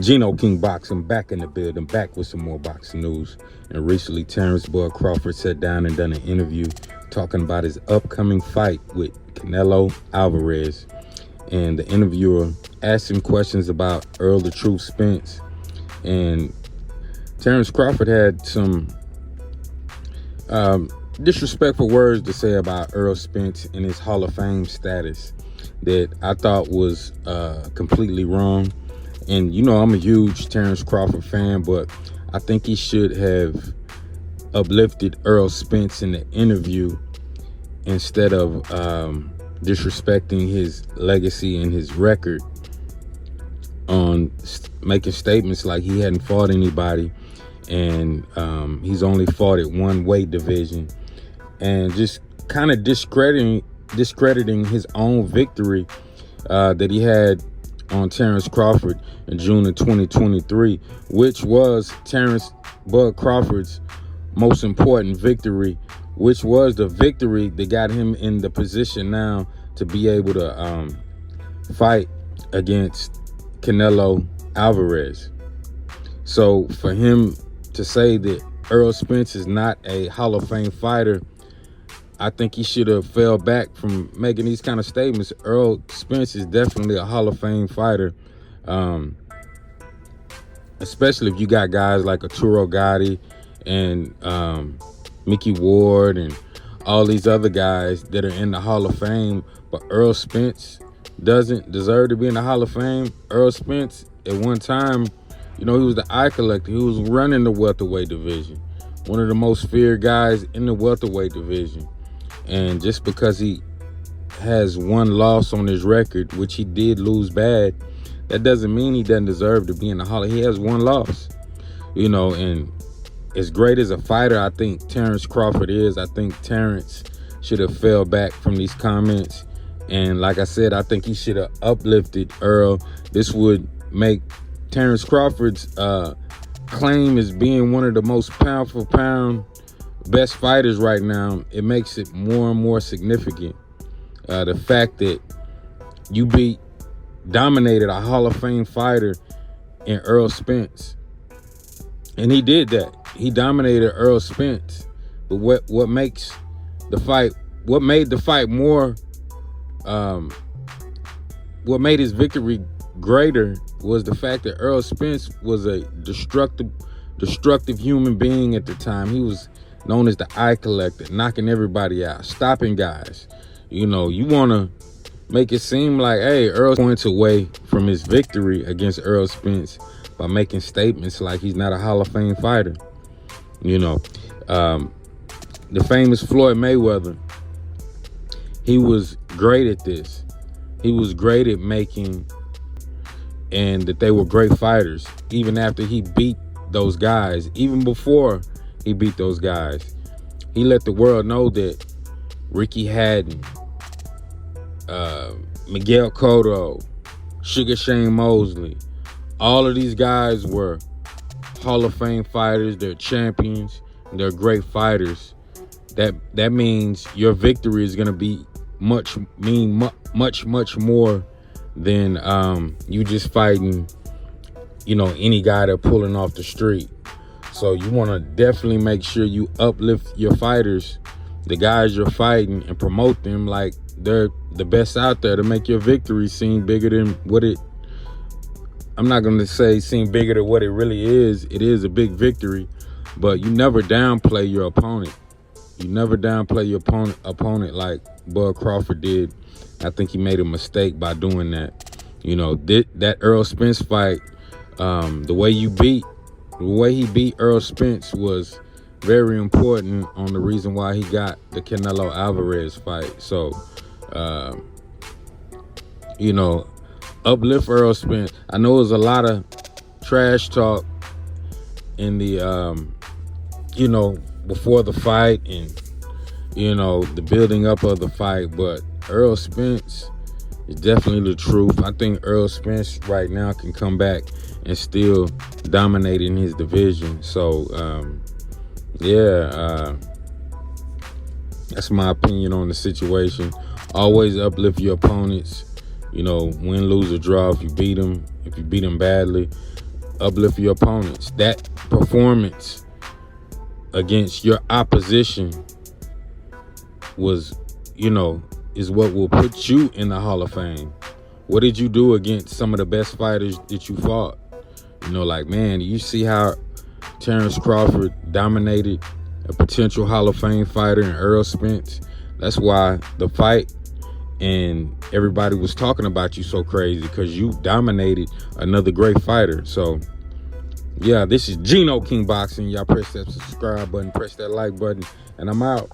Geno King Boxing back in the building, back with some more boxing news. And recently, Terrence Bud Crawford sat down and done an interview talking about his upcoming fight with Canelo Alvarez. And the interviewer asked him questions about Errol the Truth Spence. And Terrence Crawford had some disrespectful words to say about Errol Spence and his Hall of Fame status that I thought was completely wrong. And, you know, I'm a huge Terrence Crawford fan, but I think he should have uplifted Errol Spence in the interview instead of disrespecting his legacy and his record on making statements like he hadn't fought anybody and he's only fought at one weight division, and just kind of discrediting his own victory that he had on Terrence Crawford in June of 2023, which was Terrence Bud Crawford's most important victory, which was the victory that got him in the position now to be able to fight against Canelo Alvarez. So for him to say that Errol Spence is not a Hall of Fame fighter, I think he should have fell back from making these kind of statements. Errol Spence is definitely a Hall of Fame fighter, especially if you got guys like Arturo Gatti and Mickey Ward and all these other guys that are in the Hall of Fame. But Errol Spence doesn't deserve to be in the Hall of Fame. Errol Spence, at one time, you know, he was the eye collector. He was running the welterweight division, one of the most feared guys in the welterweight division. And just because he has one loss on his record, which he did lose bad, that doesn't mean he doesn't deserve to be in the Hall. He has one loss, you know, and as great as a fighter I think Terrence Crawford is, I think Terrence should have fell back from these comments. And like I said, I think he should have uplifted Errol. This would make Terrence Crawford's claim as being one of the most pound for pound best fighters right now, it makes it more and more significant. The fact that you dominated a Hall of Fame fighter in Errol Spence. And he did that. He dominated Errol Spence. But what made the fight more, what made his victory greater was the fact that Errol Spence was a destructive human being at the time. He was known as the eye collector, knocking everybody out, stopping guys. You know, you want to make it seem like, hey, Errol points away from his victory against Errol Spence by making statements like he's not a Hall of Fame fighter. You know, the famous Floyd Mayweather, he was great at this. He was great at making, and that they were great fighters, even after he beat those guys, even before he beat those guys. He let the world know that Ricky Hatton, Miguel Cotto, Sugar Shane Mosley, all of these guys were Hall of Fame fighters. They're champions. They're great fighters. That means your victory is going to be much more than you just fighting, you know, any guy that pulling off the street. So you want to definitely make sure you uplift your fighters, the guys you're fighting, and promote them like they're the best out there to make your victory seem bigger than what it, I'm not going to say seem bigger than what it really is. It is a big victory, but you never downplay your opponent. You never downplay your opponent like Bud Crawford did. I think he made a mistake by doing that. You know, that Errol Spence fight, the way he beat Errol Spence was very important on the reason why he got the Canelo Alvarez fight. So, you know, uplift Errol Spence. I know there's a lot of trash talk in the, you know, before the fight and, you know, the building up of the fight, but Errol Spence is definitely the truth. I think Errol Spence right now can come back and still dominate in his division. So, that's my opinion on the situation. Always uplift your opponents. You know, win, lose, or draw. If you beat them badly, uplift your opponents. That performance against your opposition was, is what will put you in the Hall of Fame. What did you do against some of the best fighters that you fought? Man, you see how Terrence Crawford dominated a potential Hall of Fame fighter in Errol Spence. That's why the fight and everybody was talking about you so crazy, because you dominated another great fighter. So, yeah, this is Gino King Boxing. Y'all press that subscribe button, press that like button, and I'm out.